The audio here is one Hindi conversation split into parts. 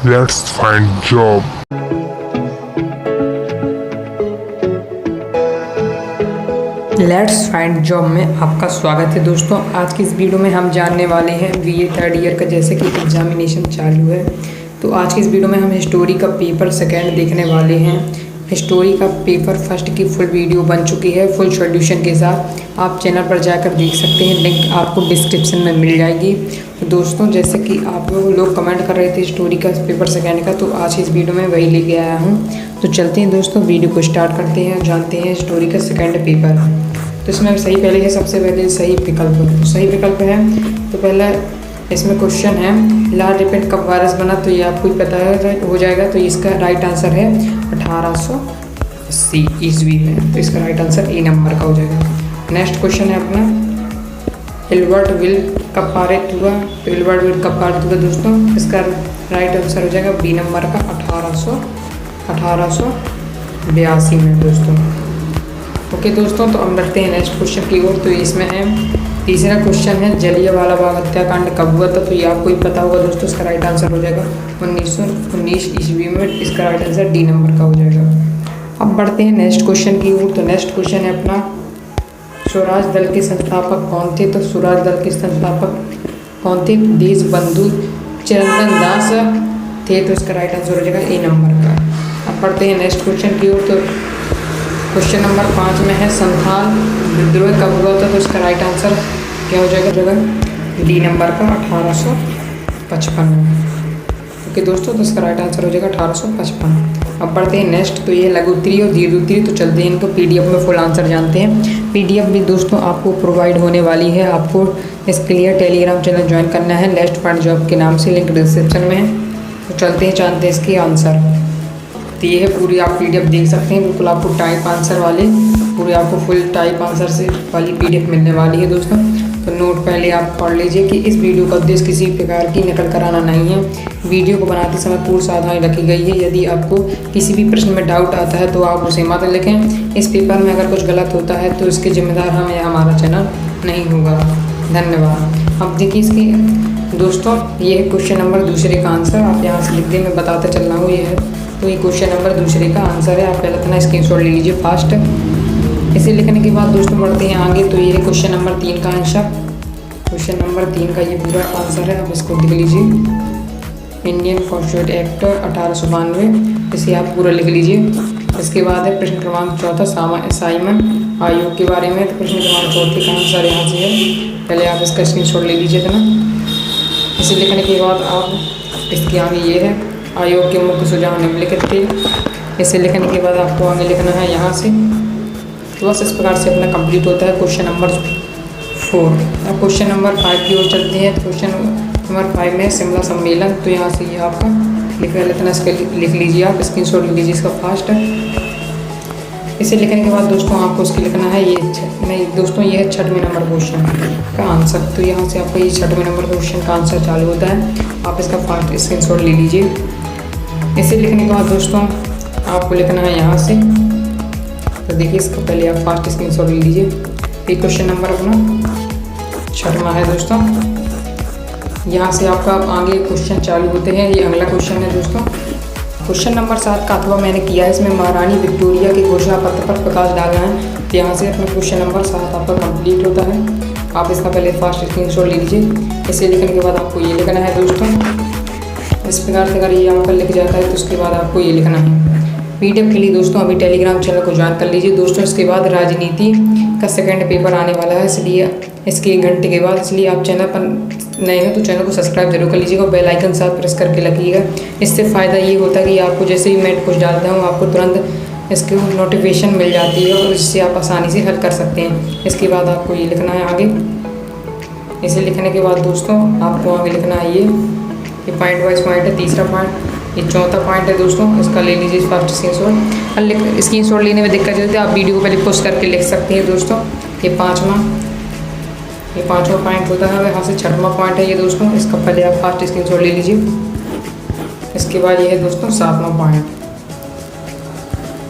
Let's find job. Let's find job में आपका स्वागत है दोस्तों। आज की इस वीडियो में हम जानने वाले हैं बीए थर्ड ईयर का जैसे कि एग्जामिनेशन चालू है, तो आज की इस वीडियो में हम हिस्टोरी का पेपर सेकंड देखने वाले हैं। हिस्टोरी का पेपर फर्स्ट की फुल वीडियो बन चुकी है फुल सॉल्यूशन के साथ, आप चैनल पर जाकर देख सकते हैं, लिंक आपको डिस्क्रिप्शन में मिल जाएगी। तो दोस्तों जैसे कि आप लोग कमेंट कर रहे थे हिस्टोरी का पेपर सेकंड का, तो आज इस वीडियो में वही लेके आया हूँ। तो चलते हैं दोस्तों, वीडियो को स्टार्ट करते हैं, जानते हैं हिस्टोरी का सेकंड पेपर। तो इसमें सही पहले है, सबसे पहले सही विकल्प। तो सही विकल्प है, तो पहला इसमें क्वेश्चन है लार्ज रिपेंट कब वायरस बना, तो ये आपको पता है हो जाएगा। तो इसका राइट आंसर है 1880 ईस्वी में, तो इसका राइट आंसर ए नंबर का हो जाएगा। नेक्स्ट क्वेश्चन है अपना एल्बर्ट विल कब पारित हुआ, तो एल्बर्ट विल कब पारित हुआ दोस्तों, इसका राइट आंसर हो जाएगा बी नंबर का 1882 में दोस्तों। ओके दोस्तों, तो हम बढ़ते हैं नेक्स्ट क्वेश्चन की ओर। तो इसमें है तीसरा क्वेश्चन है जलियांवाला बाग हत्याकांड कब हुआ था, तो ये आपको ही पता होगा दोस्तों, इसका राइट आंसर हो जाएगा 1919 ईस्वी में, इसका राइट आंसर डी नंबर का हो जाएगा। अब बढ़ते हैं नेक्स्ट क्वेश्चन की ओर। तो नेक्स्ट क्वेश्चन है अपना स्वराज दल के संस्थापक कौन थे, तो स्वराज दल के संस्थापक कौन थे, देशबंधु चिरंतन दास थे, तो इसका राइट आंसर हो जाएगा ए नंबर का। अब बढ़ते हैं नेक्स्ट क्वेश्चन की ओर। तो क्वेश्चन नंबर 5 में है संथाल विद्रोह कब हुआ था, तो इसका राइट आंसर क्या हो जाएगा जगह डी नंबर का 1855। ओके दोस्तों, तो इसका राइट आंसर हो जाएगा 1855। अब बढ़ते हैं नेक्स्ट, तो ये लघु उत्तरी और दीर्घ उत्तरी, तो चलते हैं इनको पीडीएफ में फुल आंसर जानते हैं। पीडीएफ भी दोस्तों आपको प्रोवाइड होने वाली है, आपको इसके लिए टेलीग्राम चैनल ज्वाइन करना है लेट्स फाइंड जॉब के नाम से, लिंक डिस्क्रिप्शन में है। तो चलते हैं जानते हैं इसके आंसर। तो ये है पूरी आप पीडीएफ देख सकते हैं, बिल्कुल आपको टाइप आंसर वाले पूरे आपको फुल टाइप आंसर से वाली पीडीएफ मिलने वाली है दोस्तों। तो नोट पहले आप पढ़ लीजिए कि इस वीडियो का उद्देश्य किसी प्रकार की नकल कराना नहीं है। वीडियो को बनाते समय पूर्ण सावधानी रखी गई है। यदि आपको किसी भी प्रश्न में डाउट आता है तो आप उसे मत लिखें। इस पेपर में अगर कुछ गलत होता है तो इसके जिम्मेदार हम या हमारा चैनल नहीं होगा। धन्यवाद। अब देखिए इसके दोस्तों, ये है क्वेश्चन नंबर दूसरे का आंसर, आप यहाँ से लिख दें, मैं बताते चल रहा हूँ। ये है तो ये क्वेश्चन नंबर दूसरे का आंसर है, आप पहले इतना स्क्रीनशॉट ले लीजिए फास्ट। इसे लिखने के बाद दोस्तों बढ़ते हैं आगे। तो ये है क्वेश्चन नंबर 3 का आंसर, क्वेश्चन नंबर 3 का ये पूरा आंसर है, आप इसको लिख लीजिए। इंडियन कॉन्स्टिट्यूशन एक्ट 1892, इसे आप पूरा लिख लीजिए। इसके बाद है प्रश्न क्रमांक 4 साइमन आयोग के बारे में, तो प्रश्न क्रमांक 4 का आंसर यहाँ से है, पहले आप इसका स्क्रीनशॉट ले लीजिए ना। इसे लिखने के बाद आप इसके आगे ये है आयोग के मुख्य सुझाव निम्नलिखित थे, इसे लिखने के बाद आपको आगे लिखना है यहाँ से। तो बस इस प्रकार से अपना कंप्लीट होता है क्वेश्चन नंबर 4। अब क्वेश्चन नंबर 5 की ओर चलते हैं। तो क्वेश्चन नंबर 5 में शिमला सम्मेलन, तो यहाँ से ये आपका लिखना इसका लिख लीजिए, आप स्क्रीनशॉट ले लीजिए इसका फास्ट। इसे लिखने के बाद दोस्तों आपको इसकी लिखना है ये नहीं दोस्तों, ये है 6वें नंबर क्वेश्चन का आंसर। तो यहाँ से आपका ये 6वें नंबर क्वेश्चन का आंसर चालू होता है, आप इसका फास्ट स्क्रीनशॉट ले लीजिए। इसे लिखने के बाद दोस्तों आपको लिखना है यहाँ से, तो देखिए इसका पहले आप फास्ट स्क्रीनशॉट ले लीजिए। ये क्वेश्चन नंबर अपना 6वां है दोस्तों। यहाँ से आपका आगे क्वेश्चन चालू होते हैं। ये अगला क्वेश्चन है दोस्तों, क्वेश्चन नंबर 7 का अथवा मैंने किया है, इसमें महारानी विक्टोरिया के घोषणा पत्र पर प्रकाश डालना है। तो यहाँ से अपना क्वेश्चन नंबर 7 आपका कंप्लीट होता है, आप इसका पहले फास्ट स्क्रीनशॉट ले लीजिए। इसे लिखने के बाद आपको ये लिखना है दोस्तों, इस प्रकार से अगर ये आपका लिख जाता है तो उसके बाद आपको ये लिखना है। पीडीएफ के लिए दोस्तों अभी टेलीग्राम चैनल को ज्वाइन कर लीजिए दोस्तों। इसके बाद राजनीति का सेकंड पेपर आने वाला है, इसलिए इसके 1 घंटे के बाद, इसलिए आप चैनल पर नए हो तो चैनल को सब्सक्राइब जरूर कर लीजिएगा, बेल आइकन साथ प्रेस करके रखिएगा। इससे फ़ायदा ये होता है कि आपको जैसे ही मैं कुछ डालता हूँ आपको तुरंत इसकी नोटिफिकेशन मिल जाती है और इससे आप आसानी से हल कर सकते हैं। इसके बाद आपको ये लिखना है आगे। इसे लिखने के बाद दोस्तों आपको आगे लिखना है ये पॉइंट वाइज पॉइंट है। तीसरा पॉइंट, ये 4था पॉइंट है दोस्तों, इसका ले लीजिए फास्ट स्क्रीनशॉट। स्क्रीनशॉट लेने में दिक्कत होती है, आप वीडियो को पहले पोस्ट करके लिख सकते हैं दोस्तों। ये 5वां पॉइंट होता है, यहाँ से 6वां पॉइंट है ये दोस्तों, इसका पहले आप फास्ट स्क्रीनशॉट ले लीजिए। इसके बाद ये है दोस्तों 7वां पॉइंट।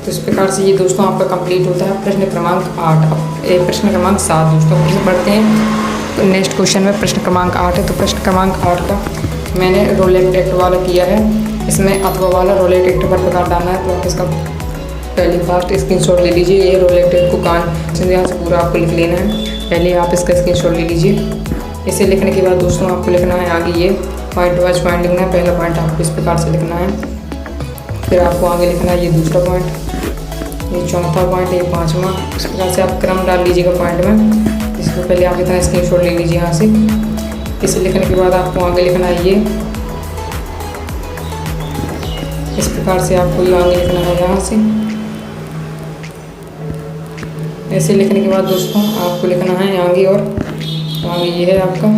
तो इस प्रकार से ये दोस्तों आपका कंप्लीट होता है प्रश्न क्रमांक 8। प्रश्न क्रमांक 7 दोस्तों प्रश्न पढ़ते हैं। तो नेक्स्ट क्वेश्चन में प्रश्न क्रमांक 8 है, तो प्रश्न क्रमांक 8 का मैंने रोलेट एक्ट वाला किया है। इसमें अथवा वाला रोलेटेड पर प्रकार डालना है। तो आप इसका पहले फास्ट स्क्रीनशॉट ले लीजिए। ये रोलेटेड को कान से यहाँ से पूरा आपको लिख लेना है। पहले आप इसका स्क्रीनशॉट ले लीजिए। इसे लिखने के बाद दोस्तों आपको लिखना है आगे ये पॉइंट वाइज पॉइंट लिखना है। पहला पॉइंट आपको इस प्रकार से लिखना है, फिर आपको आगे लिखना है ये दूसरा पॉइंट, ये चौथा पॉइंट, ये पाँचवा। इस प्रकार से आप क्रम डाल लीजिएगा पॉइंट में। इसको पहले आप इतना स्क्रीनशॉट ले लीजिए यहाँ से। इसे लिखने के बाद आपको आगे लिखना है ये इस प्रकार से आपको ये आगे लिखना है यहाँ से। ऐसे लिखने के बाद दोस्तों आपको लिखना है आगे, और आगे ये है आपका।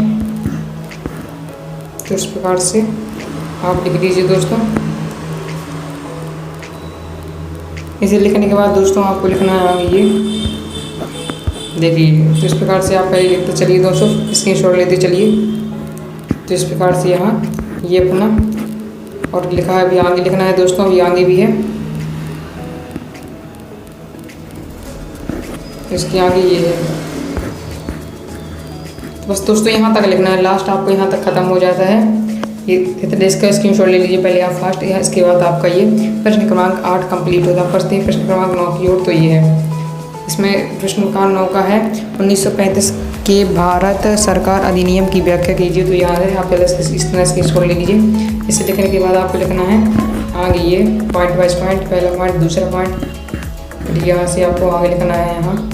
तो इस प्रकार से आप लिख दीजिए दोस्तों। इसे लिखने के बाद दोस्तों आपको लिखना है आगे ये देखिए। तो इस प्रकार से आप पहले लिखते चलिए दोस्तों, स्क्रीनशॉट लेते चलिए। तो इस प्रकार से यहाँ ये अपना और लिखा है, अभी आगे लिखना है दोस्तों। अभी आगे भी है, इसके आगे ये है। तो बस दोस्तों यहाँ तक लिखना है, लास्ट आपको यहाँ तक ख़त्म हो जाता है। ये इतने इसका स्क्रीनशॉट ले लीजिए पहले आप फास्ट। इसके बाद आपका ये प्रश्न क्रमांक 8 कंप्लीट होता है। फर्स्ट प्रश्न क्रमांक 9 की ओर। तो ये है, इसमें प्रश्न क्रमांक 9 का है 1935 के भारत सरकार अधिनियम की व्याख्या कीजिए। तो यहाँ है, आप पहले इस तरह स्क्रीनशॉट ले लीजिए। इसे लिखने के बाद आपको लिखना है आगे ये पॉइंट वाइज पॉइंट, पहला पॉइंट, दूसरा पॉइंट, फिर यहाँ से आपको आगे लिखना है यहाँ।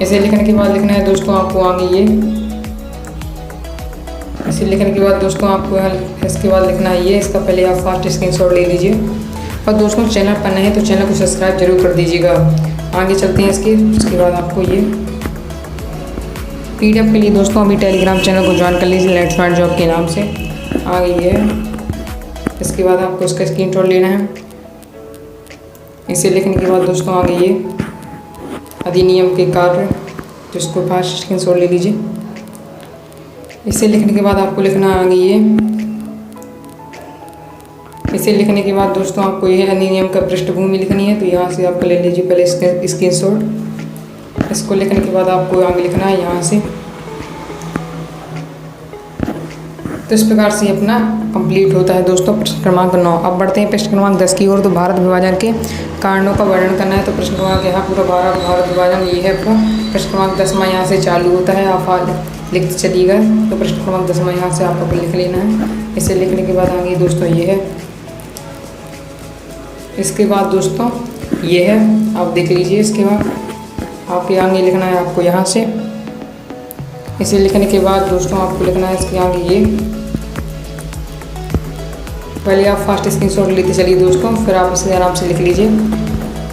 इसे लिखने के बाद लिखना है दोस्तों आपको आगे ये। इसे लिखने के बाद दोस्तों आपको इसके बाद लिखना है ये। इसका पहले आप फास्ट स्क्रीनशॉट ले लीजिए। और दोस्तों चैनल पर नए हैं तो चैनल को सब्सक्राइब जरूर कर दीजिएगा। आगे चलते हैं उसके बाद आपको ये PDF के लिए दोस्तों अभी टेलीग्राम चैनल को ज्वाइन कर लीजिए, लेट्स फाइंड जॉब के नाम से। आगे ये है, इसके बाद आपको इसका स्क्रीनशॉट लेना है। इसे लिखने के बाद दोस्तों आगे ये अधिनियम के कार्य, जिसको फास्ट स्क्रीनशॉट ले लीजिए। इसे लिखने के बाद आपको लिखना आगे ये। इसे लिखने के बाद दोस्तों आपको ये अधिनियम का पृष्ठभूमि लिखनी है। तो यहाँ से आपको ले लीजिए पहले स्क्रीनशॉट। इसको लिखने के बाद आपको आगे लिखना है यहाँ से। तो इस प्रकार से अपना कंप्लीट होता है दोस्तों प्रश्न क्रमांक 9। अब बढ़ते हैं प्रश्न क्रमांक 10 की ओर। तो भारत विभाजन के कारणों का वर्णन करना है। तो प्रश्न क्रमांक यहाँ पूरा भारत विभाजन ये है आपका। प्रश्न क्रमांक 10वां यहाँ से चालू होता है, आप लिखते चलिएगा। तो प्रश्न क्रमांक 10वां यहाँ से आपको लिख लेना है। इसे लिखने के बाद आगे दोस्तों ये है। इसके बाद दोस्तों ये है, आप देख लीजिए। इसके बाद आपके आगे लिखना है आपको यहाँ से। इसे लिखने के बाद दोस्तों आपको लिखना है इसके आगे ये। पहले आप फास्ट स्क्रीनशॉट लेते चलिए दोस्तों, फिर आप इसे आराम से लिख लीजिए।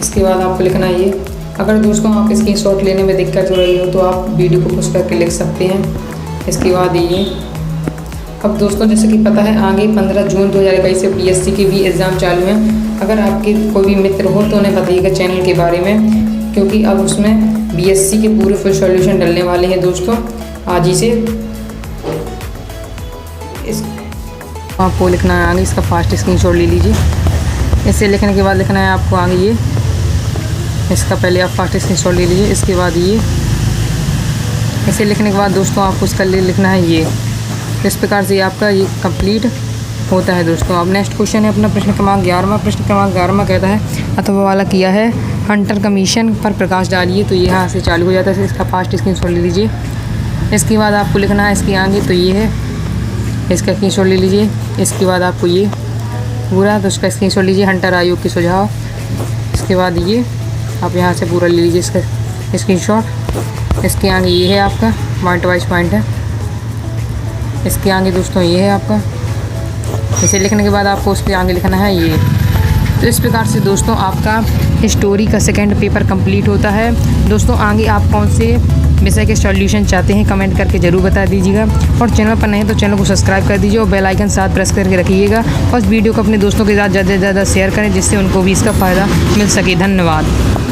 इसके बाद आपको लिखना है ये। अगर दोस्तों आप स्क्रीनशॉट लेने में दिक्कत हो रही हो तो आप वीडियो को पॉज करके लिख सकते हैं। इसके बाद ये अब दोस्तों जैसे कि पता है आगे 15 जून 2021 से PSC के भी एग्ज़ाम चालू हैं। अगर आपके कोई भी मित्र हो तो उन्हें बताइएगा चैनल के बारे में, क्योंकि अब उसमें BSC के पूरे फुल सॉल्यूशन डलने वाले हैं दोस्तों आज ही से। इस आपको लिखना है आगे, इसका फास्ट स्क्रीनशॉट ले लीजिए। इसे लिखने के बाद लिखना है आपको आगे ये। इसका पहले आप फास्ट स्क्रीनशॉट ले लीजिए। इसके बाद ये। इसे लिखने के बाद दोस्तों आपको इसका लिखना है ये। इस प्रकार से आपका ये कंप्लीट होता है दोस्तों। अब नेक्स्ट क्वेश्चन है अपना प्रश्न क्रमांक 11वां। प्रश्न क्रमांक 11वां कहता है अथवा वाला किया है हंटर कमीशन पर प्रकाश डालिए। तो यहाँ से चालू हो जाता है। इसका फास्ट स्क्रीनशॉट ले लीजिए। इसके बाद आपको लिखना है इसके आगे। तो ये है, इसका स्क्रीनशॉट ले लीजिए। इसके बाद आपको ये पूरा, तो उसका स्क्रीनशॉट लीजिए। हंटर आयोग के सुझाव। इसके बाद ये आप यहाँ से पूरा ले लीजिए इसका स्क्रीनशॉट। इसके आगे ये है आपका पॉइंट वाइज पॉइंट है। इसके आगे दोस्तों ये है आपका। इसे लिखने के बाद आपको उसके आगे लिखना है ये। तो इस प्रकार से दोस्तों आपका हिस्टोरी का सेकंड पेपर कंप्लीट होता है। दोस्तों आगे आप कौन से विषय के सॉल्यूशन चाहते हैं कमेंट करके ज़रूर बता दीजिएगा। और चैनल पर नहीं तो चैनल को सब्सक्राइब कर दीजिए और बेल आइकन साथ प्रेस करके रखिएगा। और इस वीडियो को अपने दोस्तों के साथ ज़्यादा से ज़्यादा शेयर करें, जिससे उनको भी इसका फ़ायदा मिल सके। धन्यवाद।